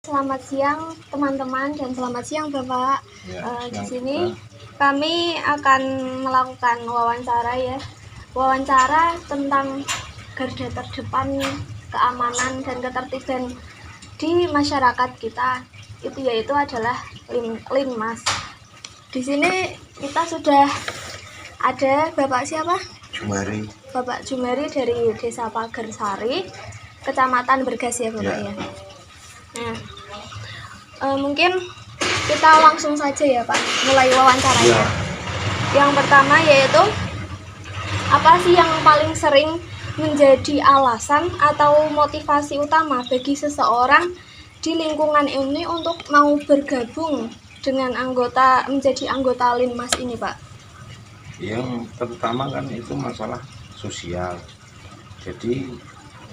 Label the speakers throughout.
Speaker 1: Selamat siang teman-teman dan selamat siang Bapak. Di sini kami akan melakukan wawancara tentang garda terdepan keamanan dan ketertiban di masyarakat kita. Itu yaitu adalah Linmas. Di sini kita sudah ada Bapak siapa?
Speaker 2: Jumari.
Speaker 1: Bapak Jumari dari Desa Pagersari, Kecamatan Bergas ya Bapak ya. Nah, mungkin kita langsung saja ya Pak, mulai wawancaranya.
Speaker 2: Ya.
Speaker 1: Yang pertama yaitu apa sih yang paling sering menjadi alasan atau motivasi utama bagi seseorang di lingkungan ini untuk mau bergabung dengan menjadi anggota Linmas ini Pak?
Speaker 2: Yang pertama kan itu masalah sosial. Jadi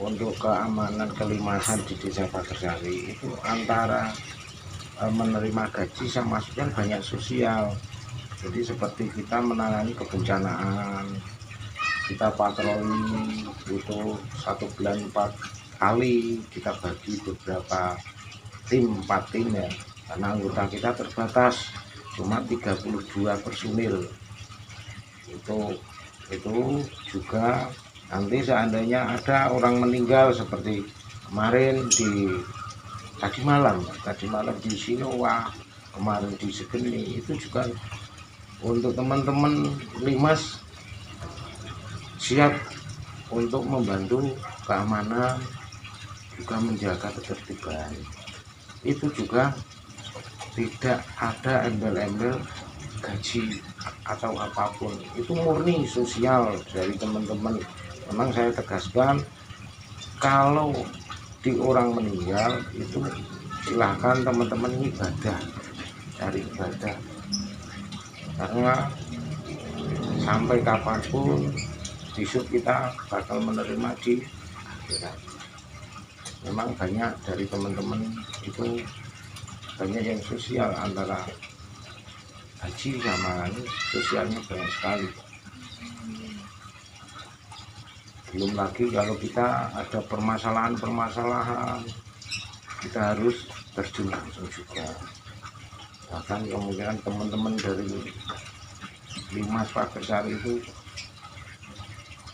Speaker 2: untuk keamanan kelimasan di Desa Pagersari itu antara menerima gaji sama masukan banyak sosial. Jadi seperti kita menangani kebencanaan, kita patroli itu 1 bulan 4 kali, kita bagi beberapa tim, 4 tim ya, karena anggota kita terbatas cuma 32 personil. Itu juga nanti seandainya ada orang meninggal seperti kemarin tadi malam di Sinowa, kemarin di Segeni, itu juga untuk teman-teman Linmas siap untuk membantu keamanan, juga menjaga ketertiban. Itu juga tidak ada embel-embel gaji atau apapun, itu murni sosial dari teman-teman. Memang saya tegaskan, kalau di orang meninggal itu silahkan teman-teman ibadah, cari ibadah, karena sampai kapanpun besok kita bakal menerima di akhirat. Memang banyak dari teman-teman itu banyak yang sosial, antara haji sama sosialnya banyak sekali. Belum lagi kalau kita ada permasalahan, kita harus terjun langsung juga. Bahkan kemungkinan teman-teman dari Linmas Pagersari itu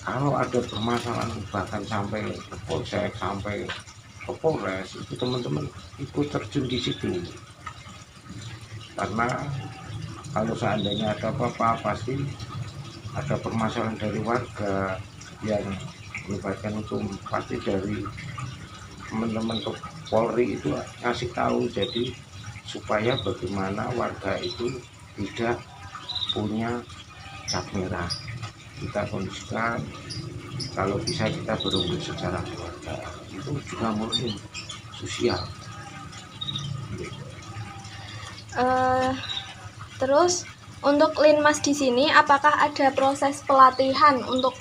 Speaker 2: kalau ada permasalahan bahkan sampai ke Polsek, sampai ke Polres, itu teman-teman ikut terjun di situ. Karena kalau seandainya ada apa-apa, pasti ada permasalahan dari warga yang melibatkan hukum, pasti dari teman-teman ke Polri itu ngasih tahu, jadi supaya bagaimana warga itu tidak punya cap merah. Kita kondisikan, kalau bisa kita berurusan secara keluarga, itu juga murni sosial.
Speaker 1: Terus untuk Linmas di sini apakah ada proses pelatihan untuk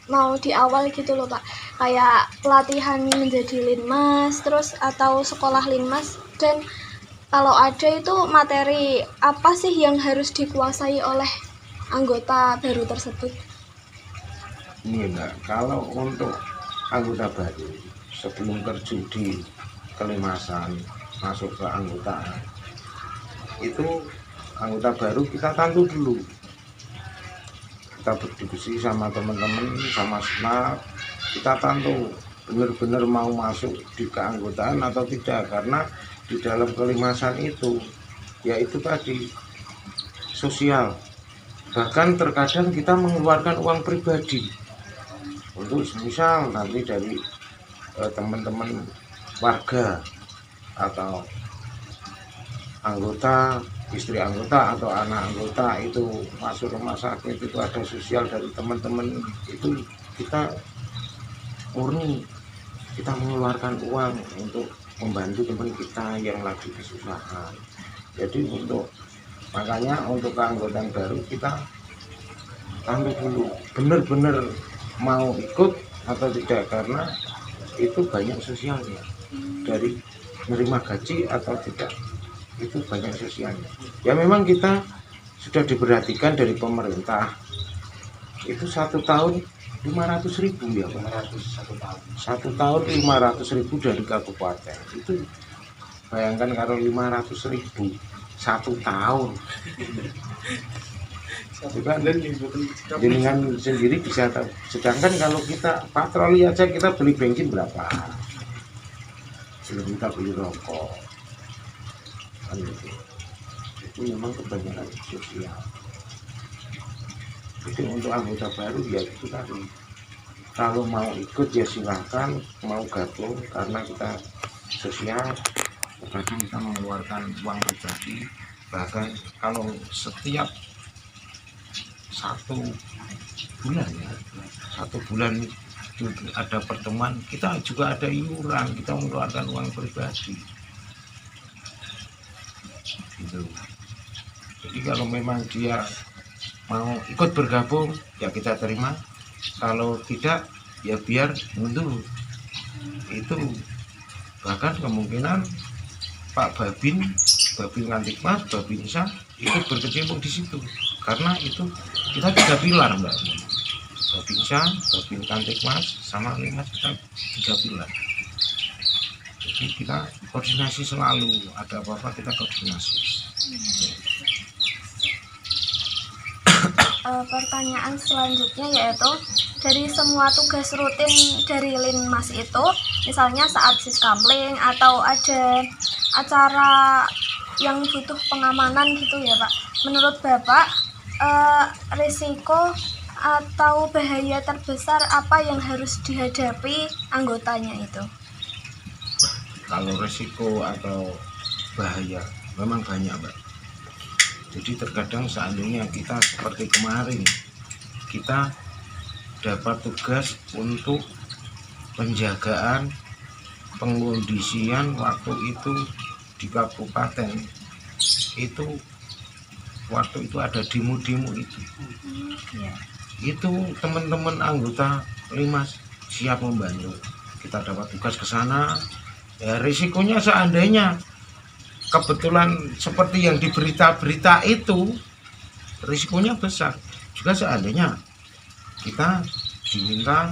Speaker 1: mau di awal gitu loh Pak, kayak pelatihan menjadi Linmas terus atau sekolah Linmas, dan kalau ada itu materi apa sih yang harus dikuasai oleh anggota baru tersebut?
Speaker 2: Ini enggak, kalau untuk anggota baru sebelum terjun di kelimasan masuk ke anggota itu, anggota baru kita tantu dulu, kita berdiskusi sama teman-teman, sama senat, kita tantu benar-benar mau masuk di keanggotaan atau tidak. Karena di dalam kelimasan itu yaitu tadi sosial, bahkan terkadang kita mengeluarkan uang pribadi untuk misal nanti dari teman-teman warga atau anggota, istri anggota atau anak anggota itu masuk rumah sakit, itu ada sosial dari teman-teman, itu kita murni kita mengeluarkan uang untuk membantu teman kita yang lagi kesusahan. Jadi makanya untuk keanggotaan baru kita tampil dulu benar-benar mau ikut atau tidak, karena itu banyak sosialnya, dari menerima gaji atau tidak itu banyak sosialnya. Ya memang kita sudah diperhatikan dari pemerintah, itu 1 tahun 500.000 ya Pak. 1 tahun 500.000 dari kabupaten, itu bayangkan kalau 500.000 1 tahun itu kan jenengan sendiri bisa tahu. Sedangkan kalau kita patroli aja kita beli bensin berapa, belum kita beli rokok kan gitu. Itu memang kebanyakan sosial. Itu untuk anggota baru ya itu tadi, kalau mau ikut ya silahkan, mau gabung karena kita sosial. Kadang kita mengeluarkan uang pribadi, bahkan kalau setiap 1 bulan ya, 1 bulan itu ada pertemuan, kita juga ada iuran, kita mengeluarkan uang pribadi gitu. Jadi kalau memang dia mau ikut bergabung ya kita terima, kalau tidak ya biar mundur. Itu bahkan kemungkinan Pak Babin Kantikmas, Babinsa ikut berkecimpung di situ, karena itu kita 3 pilar Mbak. Babinsa, Babin Kantikmas sama Limas, kita 3 pilar. Jadi kita koordinasi selalu, ada apa-apa kita koordinasi.
Speaker 1: Pertanyaan selanjutnya yaitu, dari semua tugas rutin dari Linmas itu, misalnya saat siskamling atau ada acara yang butuh pengamanan gitu ya Pak, menurut Bapak risiko atau bahaya terbesar apa yang harus dihadapi anggotanya itu?
Speaker 2: Kalau risiko atau bahaya memang banyak Mbak. Jadi terkadang seandainya kita seperti kemarin, kita dapat tugas untuk penjagaan pengkondisian waktu itu di kabupaten itu, waktu itu ada demo-demo itu teman-teman anggota Limas siap membantu. Kita dapat tugas ke sana ya, risikonya seandainya kebetulan seperti yang di berita-berita itu, risikonya besar. Juga seandainya kita diminta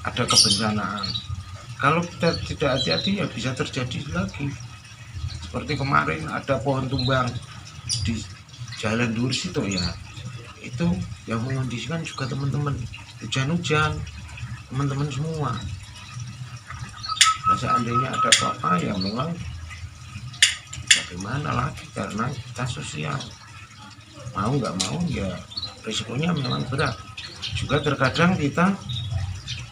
Speaker 2: ada kebencanaan, kalau kita tidak hati-hati ya bisa terjadi lagi. Seperti kemarin ada pohon tumbang di Jalan Dursito ya, itu yang mengondisikan juga teman-teman, hujan-hujan teman-teman semua. Nah, seandainya ada apa-apa ya memang bagaimana lagi, karena kita sosial, mau nggak mau ya risikonya memang berat. Juga terkadang kita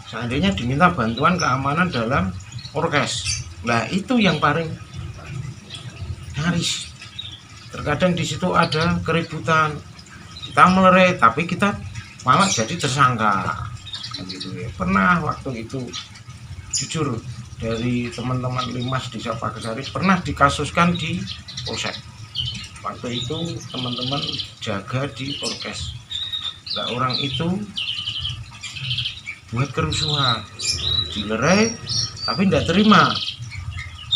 Speaker 2: seandainya diminta bantuan keamanan dalam orkes, nah itu yang paling nyaris. Terkadang di situ ada keributan, kita melerai tapi kita malah jadi tersangka kan gitu ya. Pernah waktu itu jujur dari teman-teman Limas di Pagesari pernah dikasuskan di polsek. Waktu itu teman-teman jaga di orkes, nah orang itu buat kerusuhan, dilerai tapi tidak terima,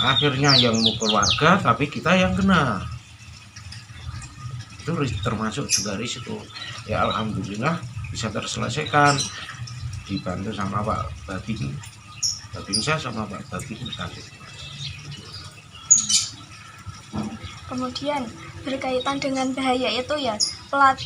Speaker 2: akhirnya yang mukul warga tapi kita yang kena. Itu termasuk juga risiko. Ya alhamdulillah bisa terselesaikan, dibantu sama Pak Babinsa sama Pak Babin Kantikmas.
Speaker 1: Kemudian berkaitan dengan bahaya itu ya,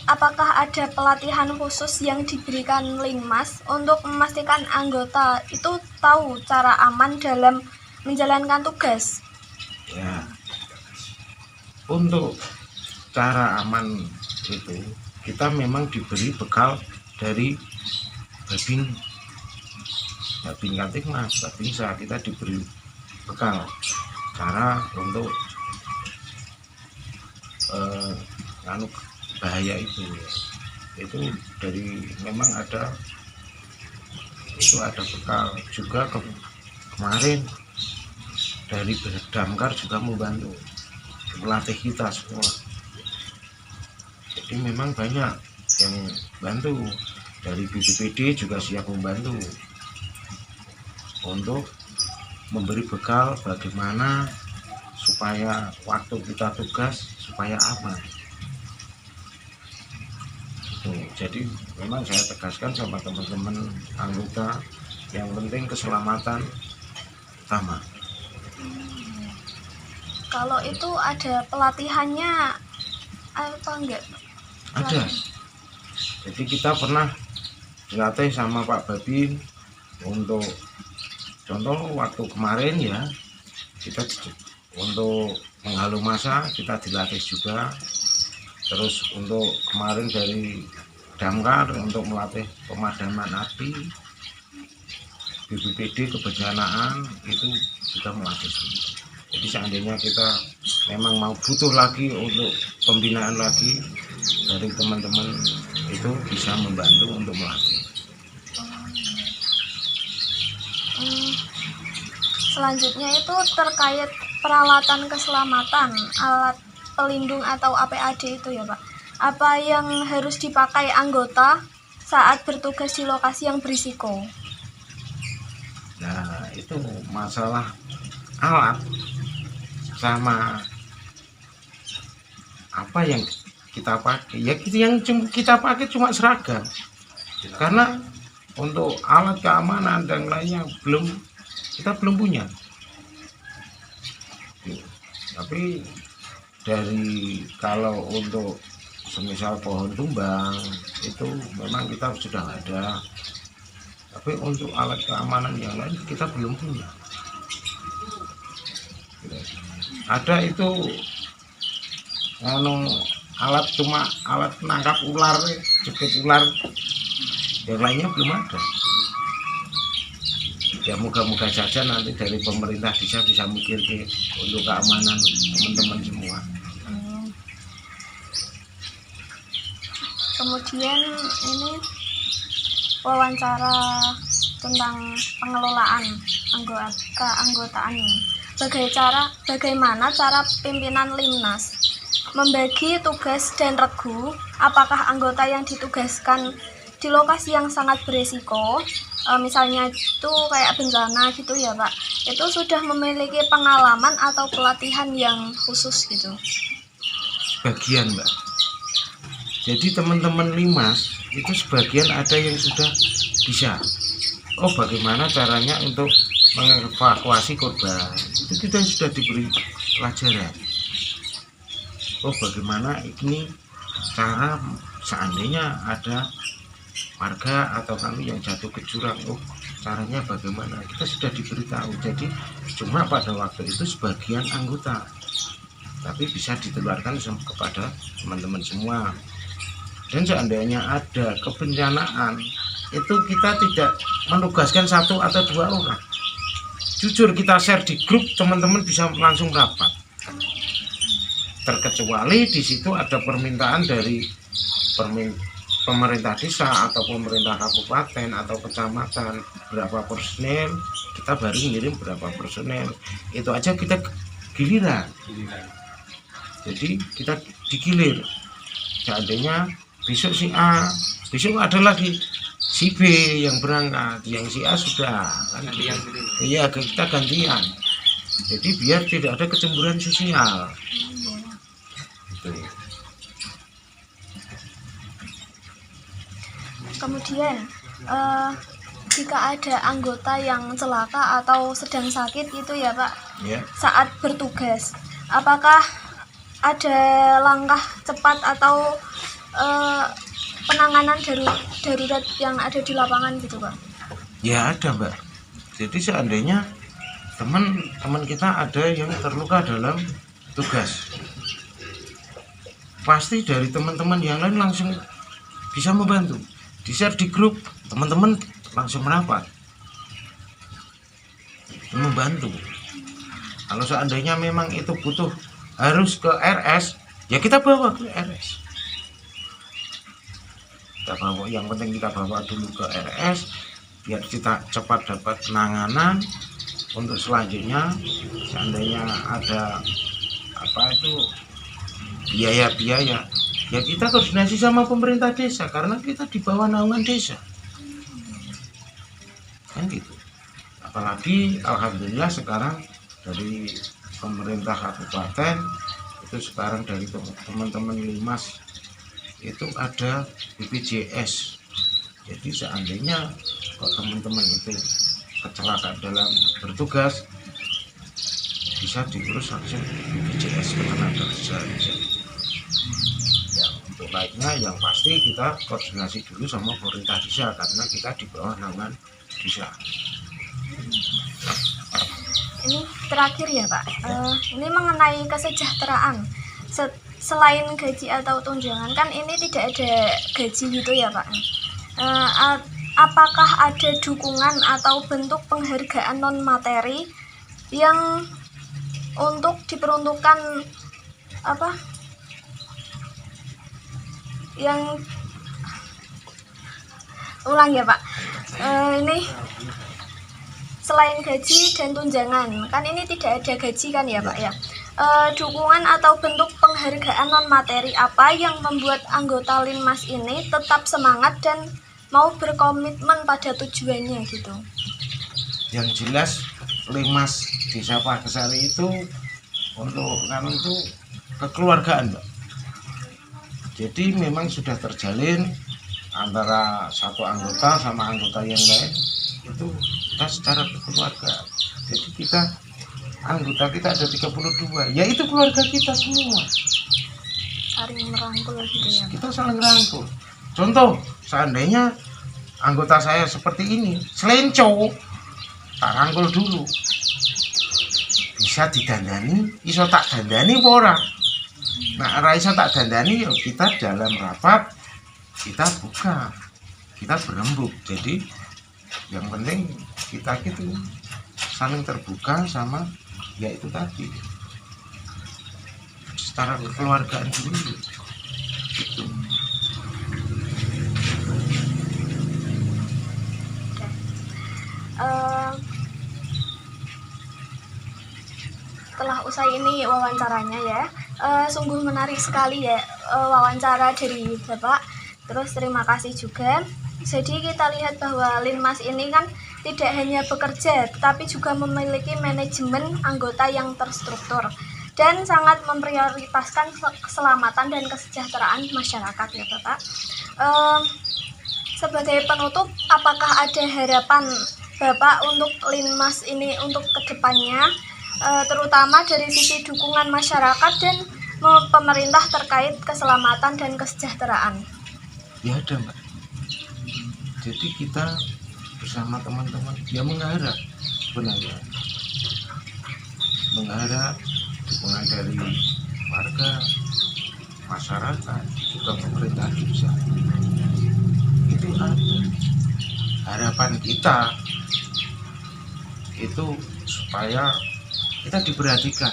Speaker 1: apakah ada pelatihan khusus yang diberikan Linmas untuk memastikan anggota itu tahu cara aman dalam menjalankan tugas?
Speaker 2: Ya, untuk cara aman itu kita memang diberi bekal dari Babin Kantikmas, Babinsa, kita diberi bekal cara untuk bahaya itu dari memang ada bekal juga. Kemarin dari Damkar juga membantu melatih kita semua, jadi memang banyak yang bantu. Dari BPPD juga siap membantu untuk memberi bekal bagaimana supaya waktu kita tugas supaya aman. Jadi memang saya tegaskan sama teman-teman anggota, yang penting keselamatan utama.
Speaker 1: Kalau itu ada pelatihannya apa enggak?
Speaker 2: Ada. Jadi kita pernah dilatih sama Pak Babin untuk contoh waktu kemarin ya, kita untuk menghalau massa kita dilatih juga. Terus untuk kemarin dari Damkar untuk melatih pemadaman api, BPBD kebencanaan itu juga melatih semua. Jadi seandainya kita memang mau butuh lagi untuk pembinaan lagi dari teman-teman itu bisa membantu untuk melatih.
Speaker 1: Selanjutnya itu terkait peralatan keselamatan, alat pelindung atau APAD itu ya Pak. Apa yang harus dipakai anggota saat bertugas di lokasi yang berisiko?
Speaker 2: Nah itu masalah alat sama apa yang kita pakai ya, yang kita pakai cuma seragam, karena untuk alat keamanan dan lainnya kita belum punya. Tapi dari kalau untuk semisal pohon tumbang itu memang kita sudah ada, tapi untuk alat keamanan yang lain kita belum punya. Ada itu alat cuma alat menangkap ular, jepit ular, yang lainnya belum ada. Ya moga-moga saja nanti dari pemerintah bisa mikir untuk keamanan teman-teman semua.
Speaker 1: Kemudian ini wawancara tentang pengelolaan keanggotaan ini. Bagaimana cara pimpinan Limnas membagi tugas dan regu? Apakah anggota yang ditugaskan di lokasi yang sangat berisiko, misalnya itu kayak bencana gitu ya Pak, itu sudah memiliki pengalaman atau pelatihan yang khusus gitu?
Speaker 2: Sebagian Mbak. Jadi teman-teman Limas itu sebagian ada yang sudah bisa. Oh bagaimana caranya untuk mengevakuasi korban, itu kita sudah diberi pelajaran. Oh bagaimana ini cara seandainya ada warga atau kami yang jatuh ke jurang, oh caranya bagaimana, kita sudah diberitahu. Jadi cuma pada waktu itu sebagian anggota, tapi bisa ditularkan kepada teman-teman semua. Dan seandainya ada kebencanaan itu kita tidak menugaskan 1 atau 2 orang. Jujur kita share di grup, teman-teman bisa langsung rapat. Terkecuali di situ ada permintaan dari pemerintah desa atau pemerintah kabupaten atau kecamatan berapa personel, kita baru ngirim berapa personel. Itu aja kita giliran. Jadi kita digilir. Seandainya besok si A, besok ada lagi si B yang berangkat, yang si A sudah kan, iya kita gantian. Jadi biar tidak ada kecemburuan sosial. Gitu.
Speaker 1: Kemudian jika ada anggota yang celaka atau sedang sakit itu ya Pak,
Speaker 2: Ya.
Speaker 1: saat bertugas, apakah ada langkah cepat atau penanganan darurat yang ada di lapangan gitu Pak?
Speaker 2: Ya ada Mbak. Jadi seandainya teman-teman kita ada yang terluka dalam tugas, pasti dari teman-teman yang lain langsung bisa membantu. Di-share di grup, teman-teman langsung merapat membantu. Kalau seandainya memang itu butuh harus ke RS, ya kita bawa ke RS. Kita bawa, yang penting kita bawa dulu ke RS biar kita cepat dapat penanganan. Untuk selanjutnya seandainya ada apa itu biaya-biaya, ya kita koordinasi sama pemerintah desa karena kita di bawah naungan desa kan gitu. Apalagi alhamdulillah sekarang dari pemerintah kabupaten itu sekarang dari teman-teman Limas itu ada BPJS. Jadi seandainya kok teman-teman itu kecelakaan dalam bertugas, di bisa diurus langsung BPJS Ketenagakerjaan. Ya, untuk naiknya yang pasti kita koordinasi dulu sama pemerintah desa karena kita di bawah naungan desa.
Speaker 1: Ini terakhir ya Pak, ini mengenai kesejahteraan. Selain gaji atau tunjangan kan ini tidak ada gaji gitu ya Pak. Apakah ada dukungan atau bentuk penghargaan non materi yang untuk diperuntukkan yang ulang ya Pak, ini selain gaji dan tunjangan kan ini tidak ada gaji kan ya Pak ya, dukungan atau bentuk penghargaan non materi apa yang membuat anggota Linmas ini tetap semangat dan mau berkomitmen pada tujuannya gitu?
Speaker 2: Yang jelas Linmas Desa Pagesari itu untuk kami itu kekeluargaan, Mbak. Jadi memang sudah terjalin antara satu anggota sama anggota yang lain, itu kita secara kekeluargaan. Jadi anggota kita ada 32, ya itu keluarga kita semua.
Speaker 1: Saling merangkul gitu ya.
Speaker 2: Kita saling rangkul. Contoh, seandainya anggota saya seperti ini, selain cowok, tak rangkul dulu. Bisa didandani, iso tak dandani apa ora? Nah, Raisa tak dandani, ya kita dalam rapat, kita buka, kita berembuk. Jadi yang penting kita gitu saling terbuka sama ya itu tadi secara kekeluargaan dulu gitu.
Speaker 1: Setelah usai ini wawancaranya ya, sungguh menarik sekali ya wawancara dari Bapak. Terus terima kasih juga. Jadi kita lihat bahwa Linmas ini kan tidak hanya bekerja, tetapi juga memiliki manajemen anggota yang terstruktur dan sangat memprioritaskan keselamatan dan kesejahteraan masyarakat ya Bapak. Sebagai penutup, apakah ada harapan Bapak untuk Linmas ini untuk kedepannya, terutama dari sisi dukungan masyarakat dan pemerintah terkait keselamatan dan kesejahteraan?
Speaker 2: Ya ada Mbak. Jadi kita bersama teman-teman ya mengharap sebenarnya dukungan dari warga, masyarakat, juga pemerintah desa. Itu ada. Harapan kita itu supaya kita diperhatikan.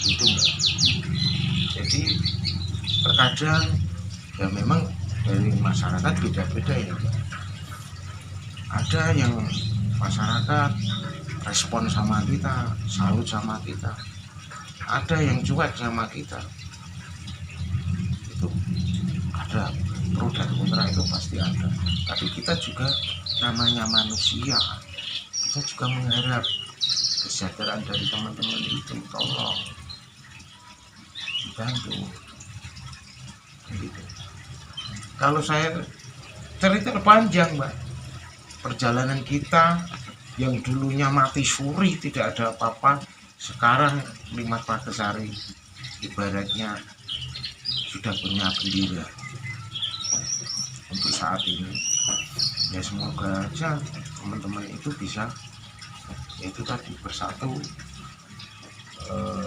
Speaker 2: Itu Mbak. Jadi terkadang ya memang dari masyarakat beda-beda ya Mbak. Ada yang masyarakat respon sama kita, salut sama kita. Ada yang cuek sama kita. Itu ada, pro dan kontra itu pasti ada. Tapi kita juga namanya manusia, kita juga mengharap kesejahteraan dari teman-teman itu, tolong dibantu gitu. Kalau saya cerita panjang Mbak, perjalanan kita yang dulunya mati suri tidak ada apa-apa, sekarang Linmas Pagesari ibaratnya sudah punya bendera untuk saat ini. Ya semoga aja teman-teman itu bisa yaitu tadi bersatu,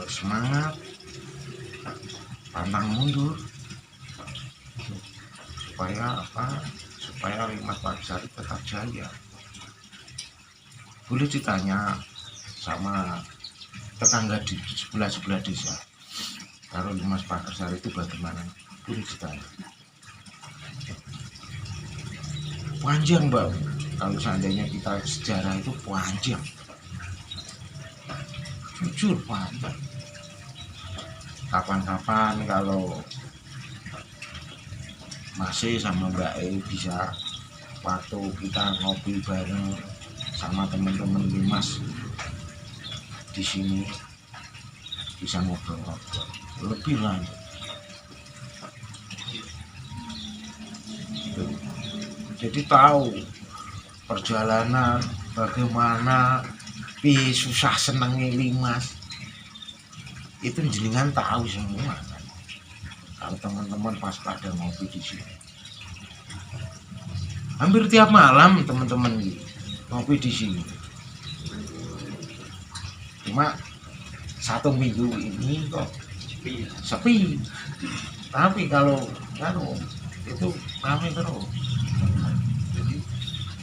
Speaker 2: semangat, pantang mundur, supaya Linmas Pagesari tetap jaya. Boleh ditanya sama tetangga di sebelah desa, kalau Linmas Pagesari itu bagaimana, boleh ditanya. Panjang Mbak, kalau seandainya kita sejarah itu panjang, jujur panjang. Kapan-kapan kalau masih sama Mbak E bisa waktu kita ngopi bareng sama teman-teman Linmas di sini, bisa ngobrol-ngobrol lebih lanjut. Jadi tahu perjalanan bagaimana pi susah senengnya Limas itu jenengan tahu semua kan. Kalau teman-teman pas pada ngopi di sini, hampir tiap malam teman-teman ngopi di sini. Cuma 1 minggu ini kok sepi. Tapi kalau itu ramai terus. Jadi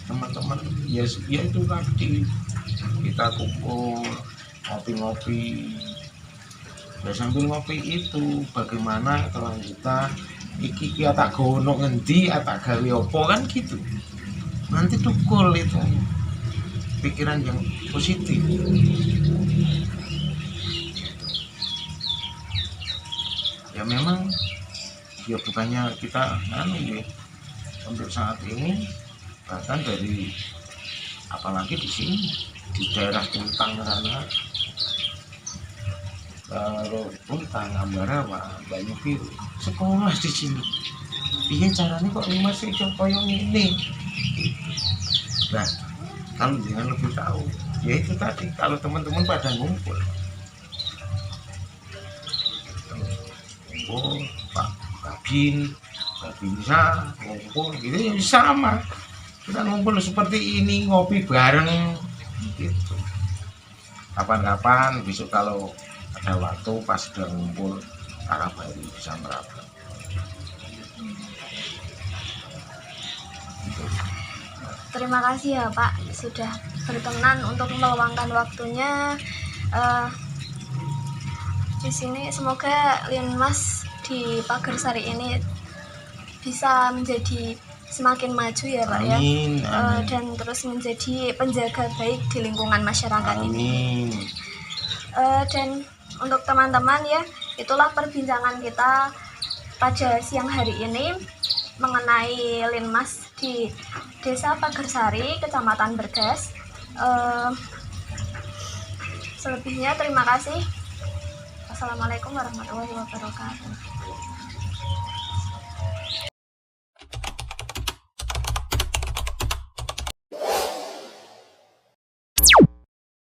Speaker 2: teman-teman ya itu tadi kita kumpul ngopi-ngopi. Ya sambil ngopi itu bagaimana kelanjutan iki tak gono ngendi tak gawe apa kan gitu. Nanti tukul itu pikiran yang positif. Ya memang ya bukannya kita ya, untuk saat ini bahkan dari apalagi di sini di daerah Puntang sana, kalau Puntang, Ambarawa, Banyu Biru sekolah di sini. Iya caranya kok Limas iso koyo ngene. Nah, kalau jangan lebih tahu, ya itu tadi kalau teman-teman pada ngumpul Pak Bin, Pak Binsa ngumpul gitu ya sama. Kita ngumpul seperti ini ngopi bareng gitu. Kapan-kapan besok kalau ada waktu pas udah ngumpul arah baru bisa merapat.
Speaker 1: Terima kasih ya Pak sudah berkenan untuk meluangkan waktunya di sini. Semoga Limas di Pagersari ini bisa menjadi semakin maju ya Pak.
Speaker 2: Amin,
Speaker 1: ya amin. Dan terus menjadi penjaga baik di lingkungan masyarakat
Speaker 2: amin.
Speaker 1: Ini dan untuk teman-teman ya, itulah perbincangan kita pada siang hari ini mengenai Linmas di Desa Pagersari, Kecamatan Bergas. Selebihnya terima kasih. Assalamualaikum warahmatullahi wabarakatuh.